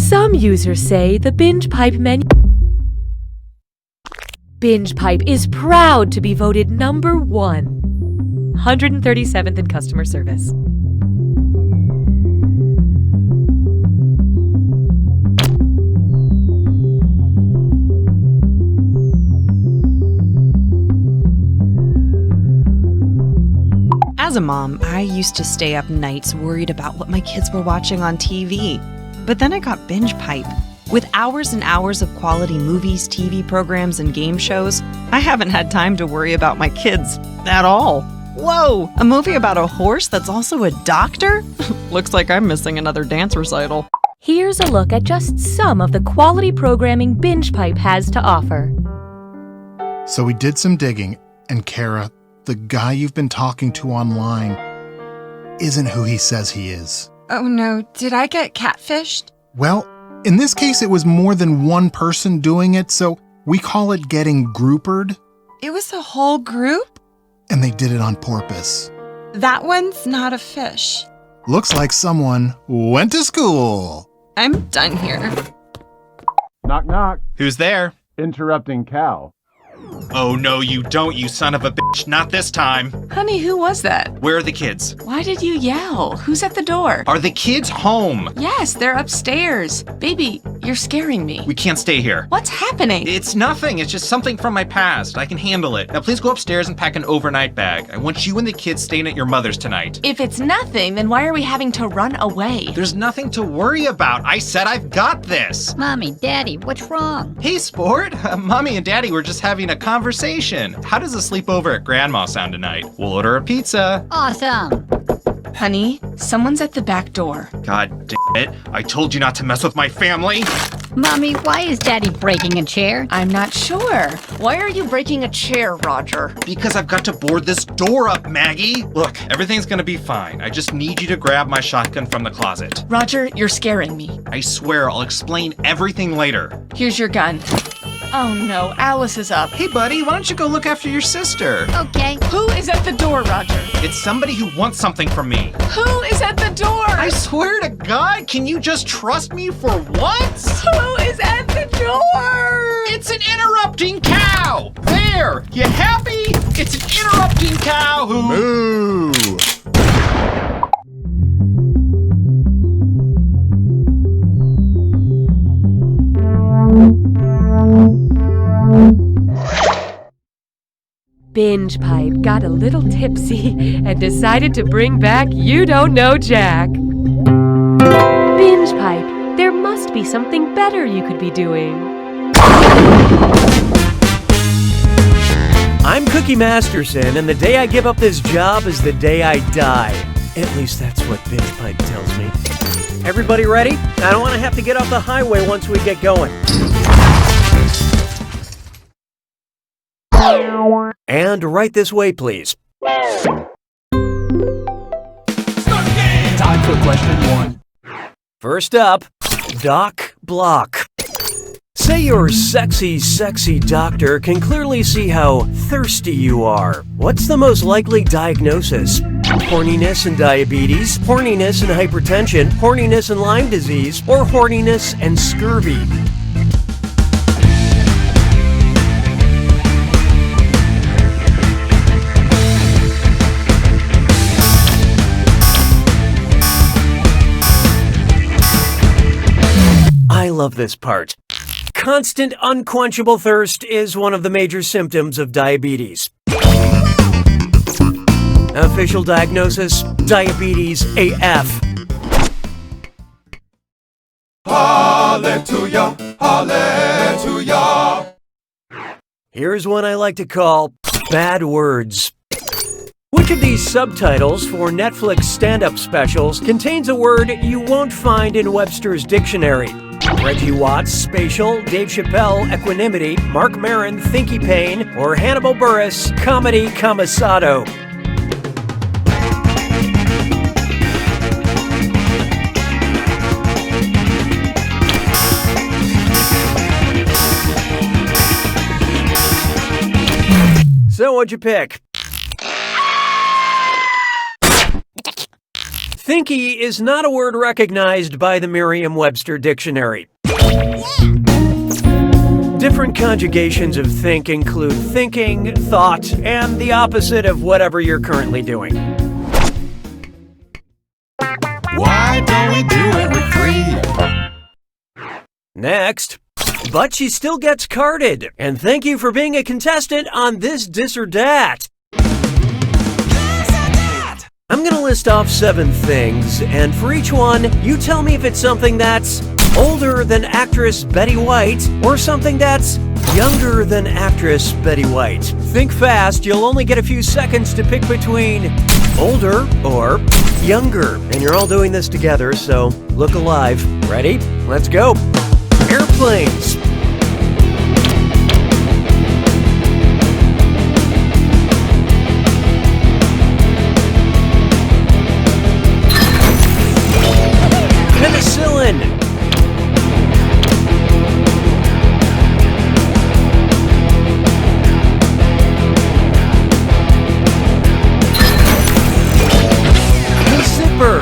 Some users say the Binge Pipe menu. Binge Pipe is proud to be voted number 137th in customer service. As a mom, I used to stay up nights worried about what my kids were watching on TV. But then I got Binge Pipe. With hours and hours of quality movies, TV programs, and game shows, I haven't had time to worry about my kids at all. Whoa! A movie about a horse that's also a doctor? Looks like I'm missing another dance recital. Here's a look at just some of the quality programming Binge Pipe has to offer. So we did some digging, and Kara, the guy you've been talking to online, isn't who he says he is. Oh no, did I get catfished? Well, in this case, it was more than one person doing it, so we call it getting groupered, It was a whole group? and they did it on purpose. That one's not a fish. Looks like someone went to school. I'm done here. Knock, knock. Who's there? Interrupting cow. Oh, no, you don't, you son of a bitch. Not this time. Honey, who was that? Where are the kids? Why did you yell? Who's at the door? Are the kids home? Yes, they're upstairs. Baby, you're scaring me. We can't stay here. What's happening? It's nothing. It's just something from my past. I can handle it. Now, please go upstairs and pack an overnight bag. I want you and the kids staying at your mother's tonight. If it's nothing, then why are we having to run away? There's nothing to worry about. I said I've got this. Mommy, Daddy, what's wrong? Hey, sport. Mommy and Daddy were just having a conversation. How does a sleepover at Grandma sound tonight? We'll order a pizza. Awesome. Honey, someone's at the back door. God damn it. I told you not to mess with my family. Mommy, why is Daddy breaking a chair? I'm not sure. Why are you breaking a chair, Roger? Because I've got to board this door up, Maggie. Look, everything's gonna be fine. I just need you to grab my shotgun from the closet. Roger, you're scaring me. I swear I'll explain everything later. Here's your gun. Oh no, Alice is up. Hey, buddy, why don't you go look after your sister? Okay. Who is at the door, Roger? It's somebody who wants something from me. Who is at the door? I swear to God, can you just trust me for once? Who is at the door? It's an interrupting cow! There! You happy? It's an interrupting cow who... Moo! Binge Pipe got a little tipsy and decided to bring back You Don't Know Jack. Binge Pipe, there must be something better you could be doing. I'm Cookie Masterson, and the day I give up this job is the day I die. At least that's what Binge Pipe tells me. Everybody ready? I don't want to have to get off the highway once we get going. And right this way, please. Time for question 1. First up, Doc Block. Say your sexy, sexy doctor can clearly see how thirsty you are. What's the most likely diagnosis? Horniness and diabetes, horniness and hypertension, horniness and Lyme disease, or horniness and scurvy? I love this part. Constant unquenchable thirst is one of the major symptoms of diabetes. Official diagnosis, diabetes AF. Hallelujah, hallelujah. Here's one I like to call bad words. Which of these subtitles for Netflix stand-up specials contains a word you won't find in Webster's dictionary? Reggie Watts, spatial, Dave Chappelle, equanimity, Mark Maron, thinky pain, or Hannibal Buress, comedy commissado? So what'd you pick? Thinky is not a word recognized by the Merriam-Webster dictionary. Different conjugations of think include thinking, thought, and the opposite of whatever you're currently doing. Why don't we do it with 3? Next. But she still gets carded. And thank you for being a contestant on this Dis or Dat. I'm gonna list off 7 things, and for each one, you tell me if it's something that's older than actress Betty White or something that's younger than actress Betty White. Think fast, you'll only get a few seconds to pick between older or younger. And you're all doing this together, so look alive. Ready? Let's go. Airplanes. Penicillin. The zipper.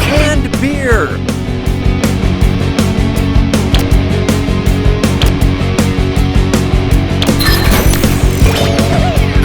Canned beer.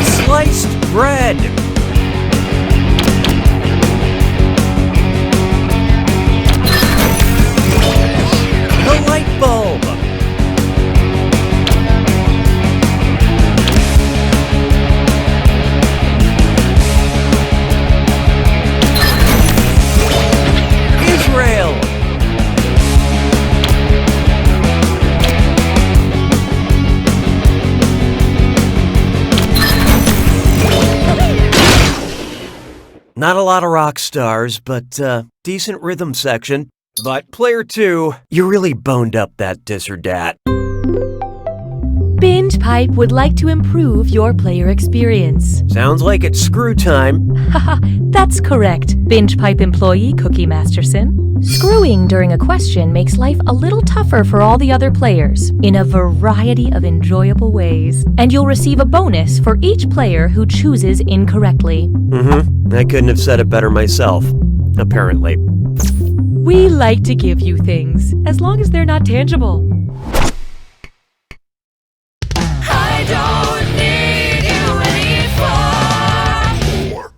Sliced bread. The light bulb. Israel. Not a lot of rock stars, but decent rhythm section. But player 2, you really boned up that Dis or Dat. Binge Pipe would like to improve your player experience. Sounds like it's screw time. Haha, that's correct, Binge Pipe employee Cookie Masterson. Screwing during a question makes life a little tougher for all the other players in a variety of enjoyable ways. And you'll receive a bonus for each player who chooses incorrectly. I couldn't have said it better myself, apparently. We like to give you things, as long as they're not tangible. I don't need you anymore.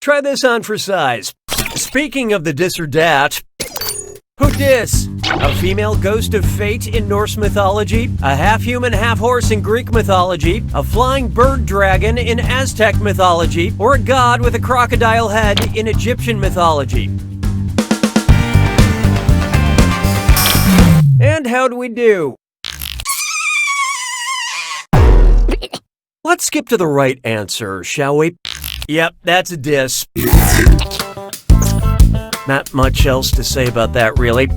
Try this on for size. Speaking of the Dis or Dat, who dis? A female ghost of fate in Norse mythology, a half-human, half-horse in Greek mythology, a flying bird dragon in Aztec mythology, or a god with a crocodile head in Egyptian mythology. And how'd we do? Let's skip to the right answer, shall we? Yep, that's a dis. Not much else to say about that, really.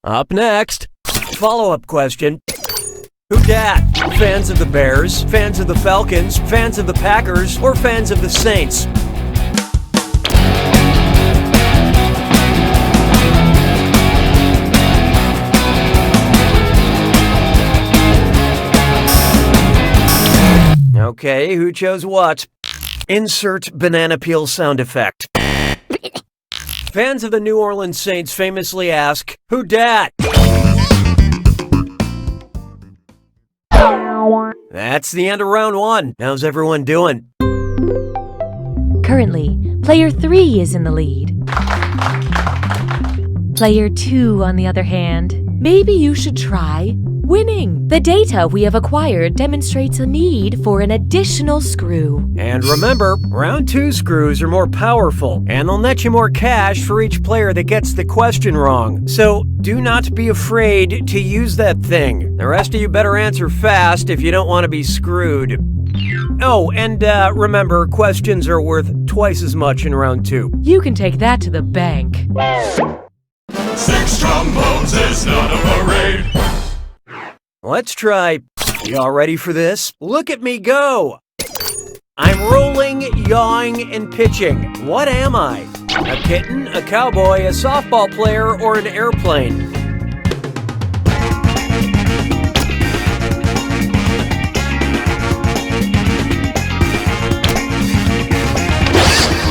Up next, follow-up question. Who dat? Fans of the Bears, fans of the Falcons, fans of the Packers, or fans of the Saints? Okay, who chose what? Insert banana peel sound effect. Fans of the New Orleans Saints famously ask, who dat? That's the end of round 1. How's everyone doing? Currently, player 3 is in the lead. Player 2, on the other hand, maybe you should try winning. The data we have acquired demonstrates a need for an additional screw. And remember, round 2 screws are more powerful, and they'll net you more cash for each player that gets the question wrong. So do not be afraid to use that thing. The rest of you better answer fast if you don't want to be screwed. Oh, and remember, questions are worth twice as much in round 2. You can take that to the bank. 6 trombones is not a parade. Let's try. Y'all ready for this? Look at me go! I'm rolling, yawing, and pitching. What am I? A kitten, a cowboy, a softball player, or an airplane?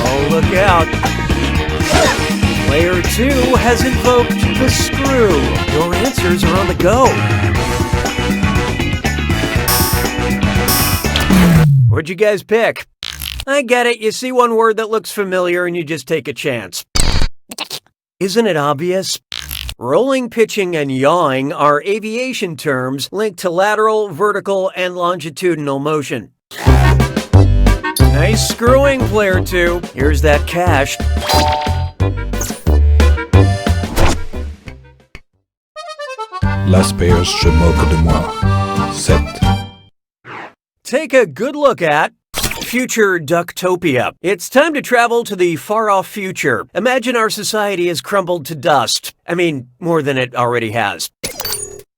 Oh, look out. Player 2 has invoked the screw. Your answers are on the go. What'd you guys pick? I get it. You see one word that looks familiar and you just take a chance. Isn't it obvious? Rolling, pitching, and yawing are aviation terms linked to lateral, vertical, and longitudinal motion. Nice screwing, player 2. Here's that cash. Las payeurs se moquent de moi. 7. Take a good look at future Ducktopia. It's time to travel to the far-off future. Imagine our society has crumbled to dust. I mean, more than it already has.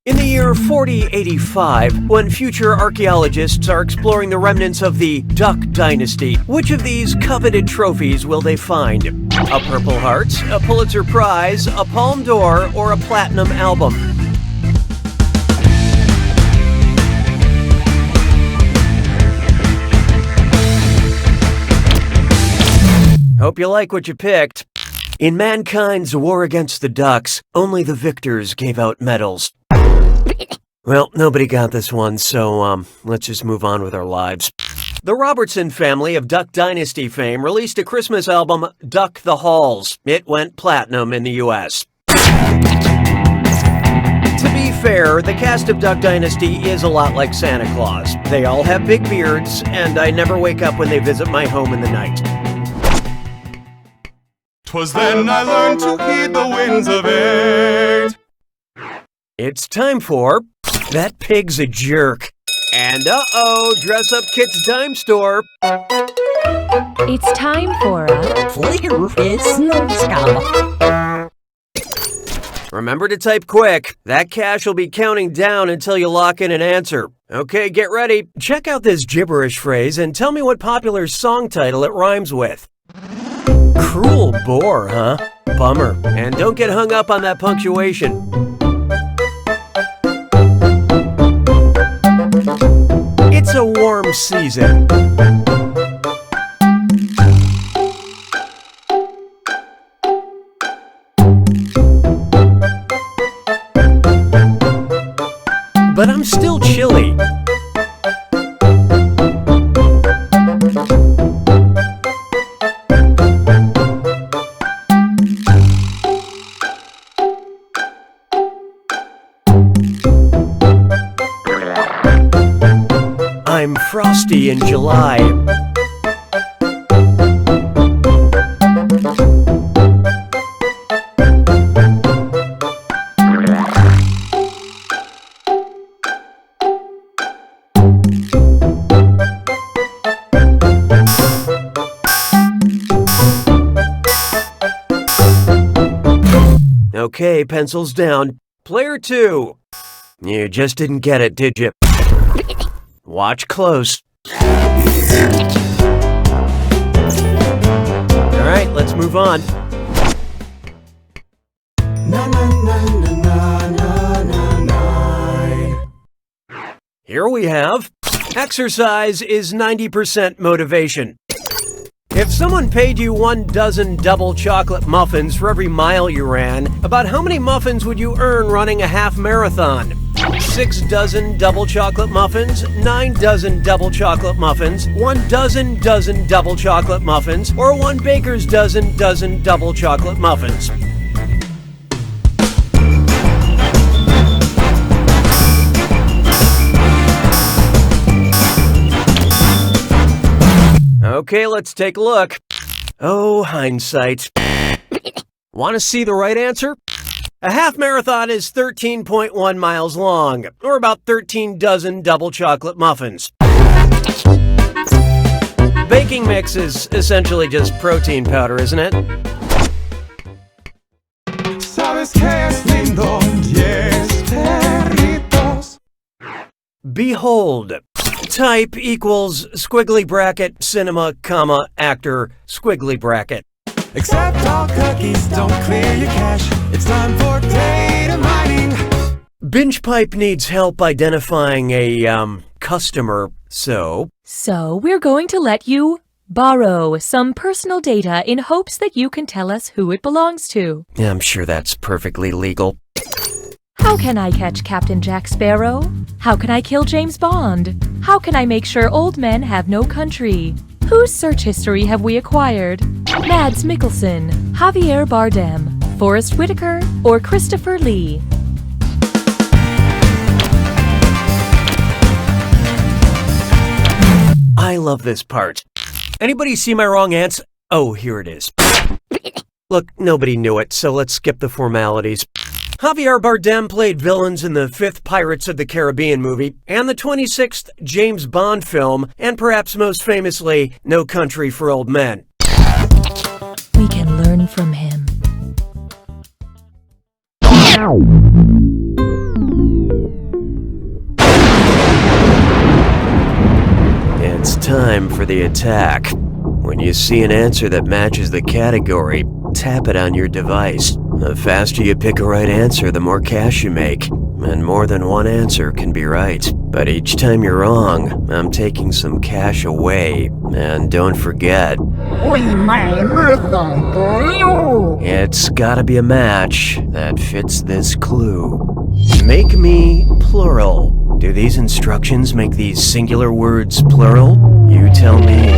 In the year 4085, when future archaeologists are exploring the remnants of the Duck Dynasty, which of these coveted trophies will they find? A Purple Heart, a Pulitzer Prize, a Palme d'Or, or a Platinum Album? Hope you like what you picked. In mankind's war against the ducks, only the victors gave out medals. Well, nobody got this one, so let's just move on with our lives. The Robertson family of Duck Dynasty fame released a Christmas album, Duck the Halls. It went platinum in the US. To be fair, the cast of Duck Dynasty is a lot like Santa Claus. They all have big beards, and I never wake up when they visit my home in the night. 'Twas then I learned to heed the winds of 8. It's time for That Pig's a Jerk. And uh-oh, Dress Up Kit's Dime Store. It's time for a Remember to type quick. That cash will be counting down until you lock in an answer. Okay, get ready. Check out this gibberish phrase and tell me what popular song title it rhymes with. Cruel bore, huh? Bummer. And don't get hung up on that punctuation. It's a warm season. But I'm still chilly. I'm frosty in July. Okay, pencils down. Player 2. You just didn't get it, did you? Watch close. All right, let's move on. Here we have, exercise is 90% motivation. If someone paid you 1 dozen double chocolate muffins for every mile you ran, about how many muffins would you earn running a half marathon? 6 dozen double chocolate muffins, 9 dozen double chocolate muffins, 1 dozen double chocolate muffins, or 1 baker's dozen double chocolate muffins. Okay, let's take a look. Oh, hindsight. Want to see the right answer? A half marathon is 13.1 miles long, or about 13 dozen double chocolate muffins. Baking mix is essentially just protein powder, isn't it? Sabes que es lindo, yes, perritos. Behold. Type equals squiggly bracket, cinema, comma, actor, squiggly bracket. Accept all cookies, don't clear your cache. It's time for data mining. Binge Pipe needs help identifying a, customer, so we're going to let you borrow some personal data in hopes that you can tell us who it belongs to. I'm sure that's perfectly legal. How can I catch Captain Jack Sparrow? How can I kill James Bond? How can I make sure old men have no country? Whose search history have we acquired? Mads Mikkelsen, Javier Bardem, Forrest Whitaker, or Christopher Lee? I love this part. Anybody see my wrong answer? Oh, here it is. Look, nobody knew it, so let's skip the formalities. Javier Bardem played villains in the 5th Pirates of the Caribbean movie and the 26th James Bond film, and perhaps most famously, No Country for Old Men. We can learn from him. It's time for the attack. When you see an answer that matches the category, tap it on your device. The faster you pick a right answer, the more cash you make. And more than one answer can be right. But each time you're wrong, I'm taking some cash away. And don't forget, it's gotta be a match that fits this clue. Make me plural. Do these instructions make these singular words plural? You tell me.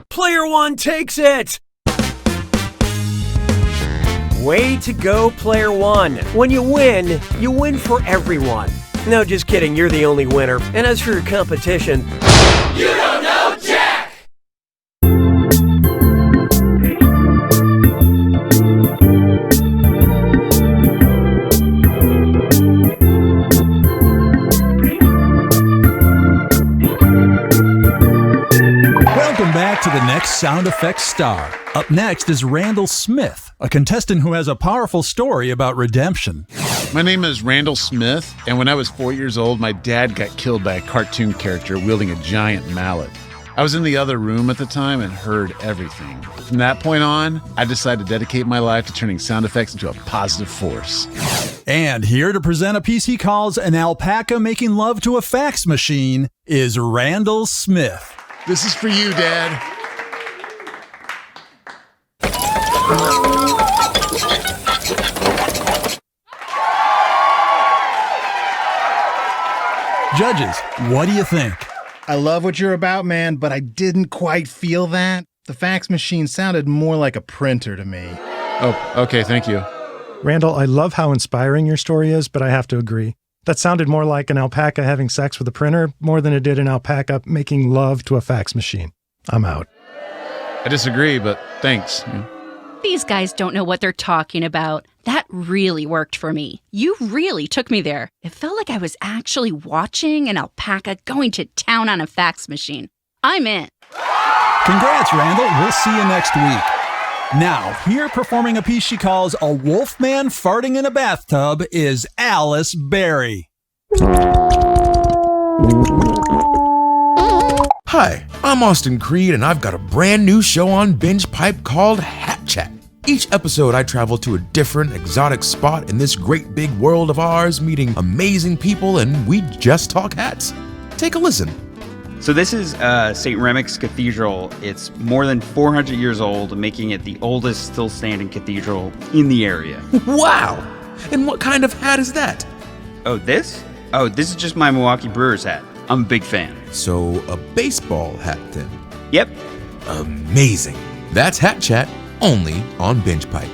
Player one takes it! Way to go, player one. When you win for everyone. No, just kidding, you're the only winner. And as for your competition, You don't know Jack! Welcome back to the next Sound Effects star. Up next is Randall Smith, a contestant who has a powerful story about redemption. My name is Randall Smith, and when I was 4 years old, my dad got killed by a cartoon character wielding a giant mallet. I was in the other room at the time and heard everything. From that point on, I decided to dedicate my life to turning sound effects into a positive force. And here to present a piece he calls An Alpaca Making Love to a Fax Machine is Randall Smith. This is for you, Dad. Judges, what do you think? I love what you're about, man, but I didn't quite feel that. The fax machine sounded more like a printer to me. Oh, okay, thank you. Randall, I love how inspiring your story is, but I have to agree. That sounded more like an alpaca having sex with a printer more than it did an alpaca making love to a fax machine. I'm out. I disagree, but thanks. These guys don't know what they're talking about. That really worked for me. You really took me there. It felt like I was actually watching an alpaca going to town on a fax machine. I'm in. Congrats, Randall. We'll see you next week. Now, here performing a piece she calls A Wolfman Farting in a Bathtub is Alice Berry. Hi, I'm Austin Creed, and I've got a brand new show on Binge Pipe called Hat Chat. Each episode, I travel to a different, exotic spot in this great big world of ours, meeting amazing people, and we just talk hats. Take a listen. So this is St. Remic's Cathedral. It's more than 400 years old, making it the oldest still standing cathedral in the area. Wow! And what kind of hat is that? Oh, this? Oh, this is just my Milwaukee Brewers hat. I'm a big fan. So, a baseball hat then? Yep. Amazing. That's Hat Chat, only on Binge Pipe.